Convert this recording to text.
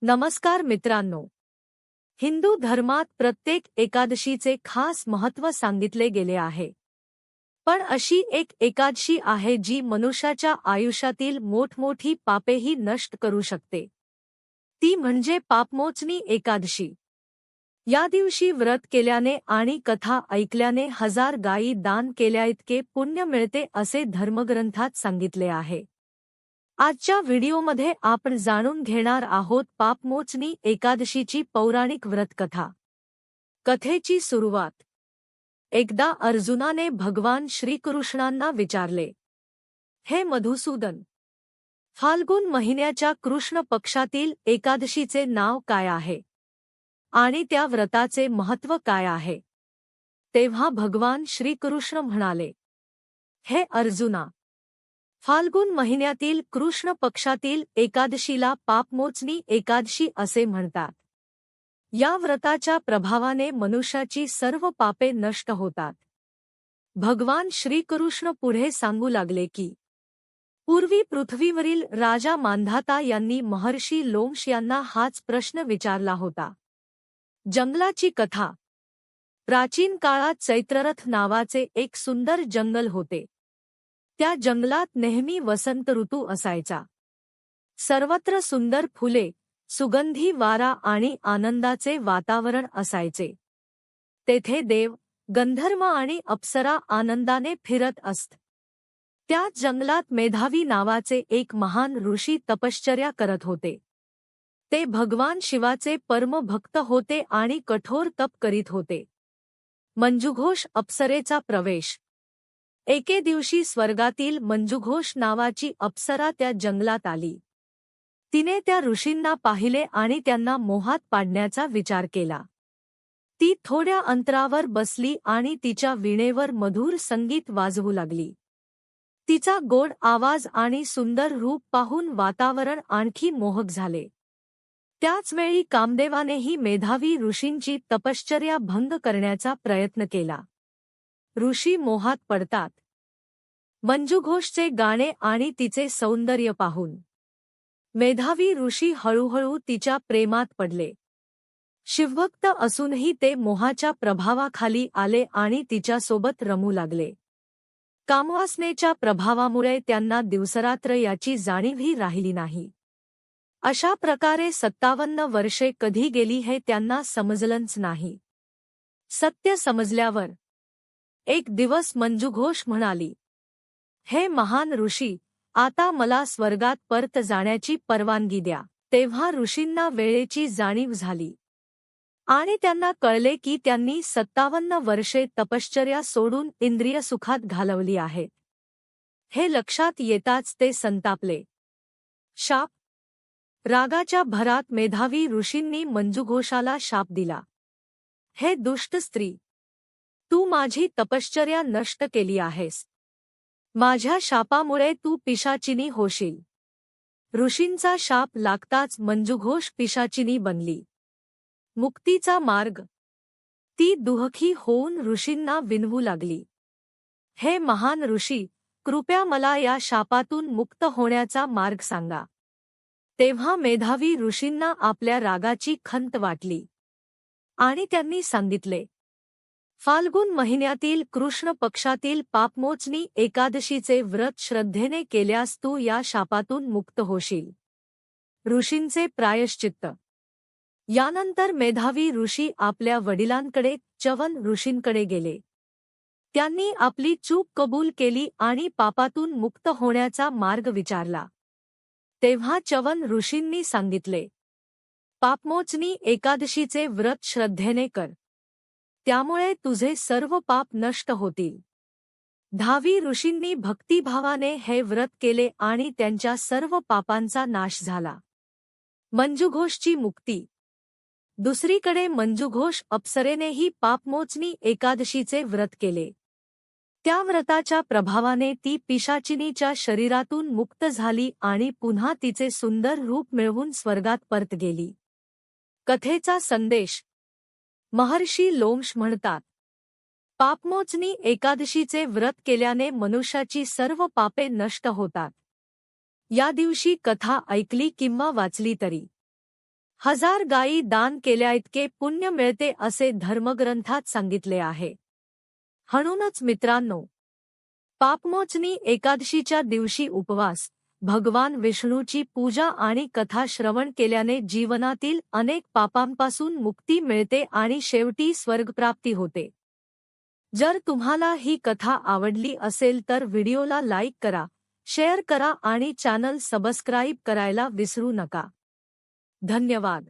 नमस्कार मित्रांनो, हिंदू धर्मात प्रत्येक एकादशीचे खास महत्त्व सांगितले गेले आहे. पण अशी एक एकादशी आहे जी मनुष्याच्या आयुष्यातील मोठमोठी पापेही नष्ट करू शकते. ती म्हणजे पापमोचनी एकादशी. या दिवशी व्रत केल्याने आणि कथा ऐकल्याने 1000 गायी दान केल्याइतके पुण्य मिळते असे धर्मग्रंथात सांगितले आहे. आजच्या व्हिडिओमध्ये आपण जाणून घेणार आहोत पापमोचनी एकादशीची पौराणिक व्रतकथा. कथेची सुरुवात. एकदा अर्जुनाने भगवान श्रीकृष्णांना विचारले, हे मधुसूदन, फाल्गुन महिन्याच्या कृष्ण पक्षातील एकादशीचे नाव काय आहे आणि त्या व्रताचे महत्त्व काय आहे? तेव्हा भगवान श्रीकृष्ण म्हणाले, हे अर्जुना, फाल्गुन महिन्यातील कृष्ण पक्षातील एकादशीला पापमोचनी एकादशी असे म्हणतात. या व्रताच्या प्रभावाने मनुष्याची सर्व पापे नष्ट होतात. भगवान श्रीकृष्ण पुढे सांगू लागले की, पूर्वी पृथ्वीवरील राजा मांधाता यांनी महर्षी लोमश यांना हाच प्रश्न विचारला होता. जंगलाची कथा. प्राचीन काळात चैत्ररथ नावाचे एक सुंदर जंगल होते. त्या जंगलात नेहमी वसंत ऋतू असायचा. सर्वत्र सुंदर फुले, सुगंधी वारा आणि आनंदाचे वातावरण असायचे. तेथे देव, गंधर्व आणि अप्सरा आनंदाने फिरत असत. त्याच जंगलात मेधावी नावाचे एक महान ऋषी तपश्चर्या करत होते. ते भगवान शिवाचे परम भक्त होते आणि कठोर तप करीत होते. मंजुघोष अप्सरेचा प्रवेश. एके दिवशी स्वर्गातील मंजुघोष नावाची अप्सरा त्या जंगलात आली. तिने त्या ऋषींना पाहिले आणि त्यांना मोहात पाडण्याचा विचार केला. ती थोड्या अंतरावर बसली आणि तिच्या वीणेवर मधुर संगीत वाजवू लागली. तिचा गोड आवाज आणि सुंदर रूप पाहून वातावरण आणखी मोहक झाले. त्याचवेळी कामदेवानेही मेधावी ऋषींची तपश्चर्या भंग करण्याचा प्रयत्न केला. ऋषी मोहात पडतात. मंजुघोषचे गाणे आणि तिचे सौंदर्य पाहून मेधावी ऋषी हळूहळू तिच्या प्रेमात पडले. शिवभक्त असूनही ते मोहाच्या प्रभावाखाली आले आणि तिच्यासोबत रमू लागले. कामवासनेच्या प्रभावामुळे त्यांना दिवसरात्र याची जाणीवही राहिली नाही. अशा प्रकारे 57 वर्षे कधी गेली हे त्यांना समजलंच नाही. सत्य समजल्यावर एक दिवस मंजुघोष म्हणाली, हे महान ऋषी, आता मला स्वर्गात परत जाण्याची परवानगी द्या. तेव्हा ऋषींना वेळेची जाणीव झाली आणि त्यांना कळले की त्यांनी 57 वर्षे तपश्चर्या सोडून इंद्रिय सुखात घालवली आहेत. हे लक्षात येताच ते संतापले. शाप. रागाच्या भरात मेधावी ऋषींनी मंजुघोषाला शाप दिला. हे दुष्ट स्त्री, तू माझी तपश्चर्या नष्ट केली आहेस. माझ्या शापामुळे तू पिशाचिनी होशील. ऋषींचा शाप लागताच मंजुघोष पिशाचिनी बनली. मुक्तीचा मार्ग. ती दुःखी होऊन ऋषींना विनवू लागली. हे महान ऋषी, कृपया मला या शापातून मुक्त होण्याचा मार्ग सांगा. तेव्हा मेधावी ऋषींना आपल्या रागाची खंत वाटली आणि त्यांनी सांगितले, फाल्गुन महिन्यातील कृष्ण पक्षातील पापमोचनी एकादशीचे व्रत श्रद्धेने केल्यास तू या शापातून मुक्त होशील. ऋषींचे प्रायश्चित्त. यानंतर मेधावी ऋषी आपल्या वडिलांकडे च्यवन ऋषींकडे गेले. त्यांनी आपली चूक कबूल केली आणि पापातून मुक्त होण्याचा मार्ग विचारला. तेव्हा च्यवन ऋषींनी सांगितले, पापमोचनी एकादशीचे व्रत श्रद्धेने कर. त्यामुळे तुझे सर्व पाप नष्ट होतील. 10 ऋषींनी भक्तिभावाने हे व्रत केले आणि त्यांच्या सर्व पापांचा नाश झाला. मंजुघोषची मुक्ती. दुसरीकडे मंजुघोष अप्सरेनेही पापमोचनी एकादशीचे व्रत केले. त्या व्रताच्या प्रभावाने ती पिशाचिनीच्या शरीरातून मुक्त झाली आणि पुन्हा तिचे सुंदर रूप मिळवून स्वर्गात परत गेली. कथेचा संदेश. महर्षी लोमश म्हणतात, पापमोचनी एकादशीचे व्रत केल्याने मनुष्याची सर्व पापे नष्ट होतात. या दिवशी कथा ऐकली किंवा वाचली तरी 1000 गायी दान केल्याइतके पुण्य मिळते असे धर्मग्रंथात सांगितले आहे. म्हणूनच मित्रांनो, पापमोचनी एकादशीच्या दिवशी उपवास, भगवान विष्णूची पूजा आणि कथा श्रवण केल्याने जीवनातील अनेक पापांपासून मुक्ती मिळते आणि शेवटी स्वर्गप्राप्ती होते. जर तुम्हाला ही कथा आवडली असेल तर व्हिडिओला लाईक करा, शेअर करा आणि चॅनल सबस्क्राईब करायला विसरू नका. धन्यवाद.